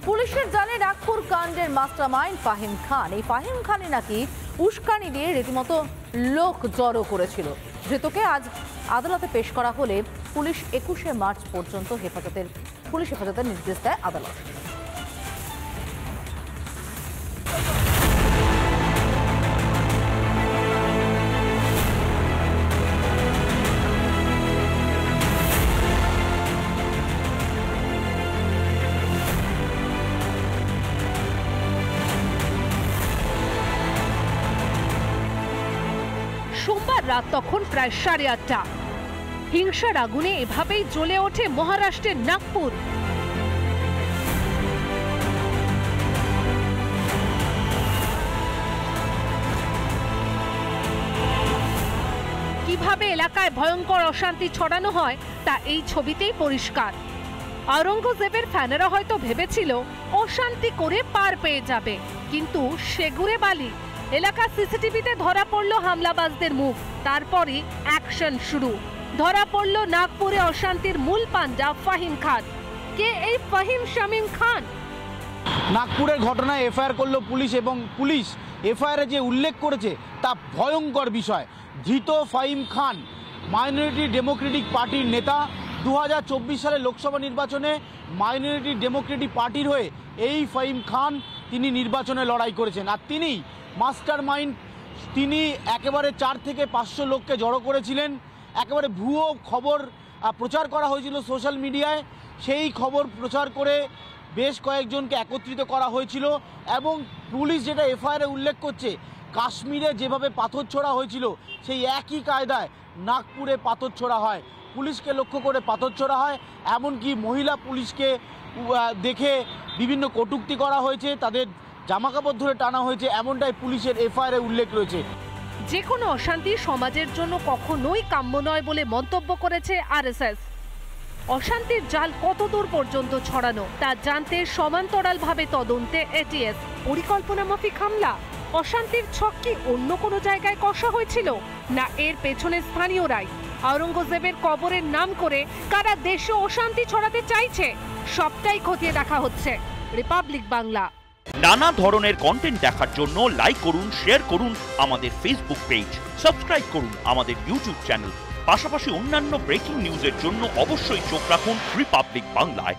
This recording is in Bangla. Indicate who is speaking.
Speaker 1: পুলিশের জালে নাগপুর কাণ্ডের মাস্টারমাইন্ড ফাহিম খান। এই ফাহিম খানই নাকি উস্কানি দিয়ে রীতিমতো লোক জড়ো করেছিল। ধৃতকে আজ আদালতে পেশ করা হলে পুলিশ 21শে মার্চ পর্যন্ত পুলিশ হেফাজতের নির্দেশ দেয় আদালত।
Speaker 2: সোমবার রাত তখন প্রায় 8:30। হিংসার আগুনে এভাবেই জ্বলে ওঠে মহারাষ্ট্রের নাগপুর। কিভাবে এলাকায় ভয়ঙ্কর অশান্তি ছড়ানো হয় তা এই ছবিতেই পরিষ্কার। আওরঙ্গজেবের ফ্যানেরা হয়তো ভেবেছিল অশান্তি করে পার পেয়ে যাবে, কিন্তু সেগুড়ে বালি। এলাকা সিসিটিভিতে ধরা পড়ল হামলাবাজদের মুখ। তারপরই অ্যাকশন শুরু। ধরা পড়ল নাগপুরে অশান্তির মূল পান্ডা ফাহিম খান। কে এই ফাহিম শামীম খান?
Speaker 3: নাগপুরের ঘটনায় এফআইআর করলো পুলিশ, এবং পুলিশ এফআইআরে যে উল্লেখ করেছে তা ভয়ঙ্কর বিষয়। ধৃত ফাহিম খান মাইনরিটি ডেমোক্রেটিক পার্টির নেতা। 2024 সালে লোকসভা নির্বাচনে মাইনরিটি ডেমোক্রেটিক পার্টির হয়ে এই ফাহিম খান তিনি নির্বাচনে লড়াই করেছেন। আর তিনি মাস্টার মাইন্ড। তিনি একেবারে 4 থেকে 500 লোককে জড়ো করেছিলেন। একেবারে ভুয়ো খবর প্রচার করা হয়েছিল সোশ্যাল মিডিয়ায়। সেই খবর প্রচার করে বেশ কয়েকজনকে একত্রিত করা হয়েছিল, এবং পুলিশ যেটা এফআইআরে উল্লেখ করছে, কাশ্মীরে যেভাবে পাথর ছোড়া হয়েছিল সেই একই কায়দায় নাগপুরে পাথর ছোড়া হয়। পুলিশকে লক্ষ্য করে পাথর ছোড়া হয়, এমনকি মহিলা পুলিশকে দেখে বিভিন্ন কটূক্তি করা হয়েছে, তাদের জামাকাপড় ধরে টানা হয়েছে, এমনটাই পুলিশের এফআইআরে উল্লেখ রয়েছে।
Speaker 2: যে কোনো অশান্তি সমাজের জন্য কখনোই কাম্য নয় বলে মন্তব্য করেছে আরএসএস। অশান্তির জাল কতদূর পর্যন্ত ছড়ানো তা জানতে সমান্তরালভাবে তদন্তে এটিএস। পরিকল্পনা মাফিক হামলা, অশান্তির ছক কি অন্য কোনো জায়গায় কষা হয়েছিল, না এর পেছনে স্থানীয়রাই? আওরঙ্গজেবের কবরের নাম করে কারা দেশে অশান্তি ছড়াতে চাইছে, সবটাই খতিয়ে দেখা হচ্ছে। রিপাবলিক বাংলা।
Speaker 4: নানা ধরনের কন্টেন্ট দেখার জন্য লাইক করুন, শেয়ার করুন আমাদের ফেসবুক পেজ, সাবস্ক্রাইব করুন আমাদের ইউটিউব চ্যানেল। পাশাপাশি অন্যান্য ব্রেকিং নিউজের জন্য অবশ্যই চোখ রাখুন রিপাবলিক বাংলায়।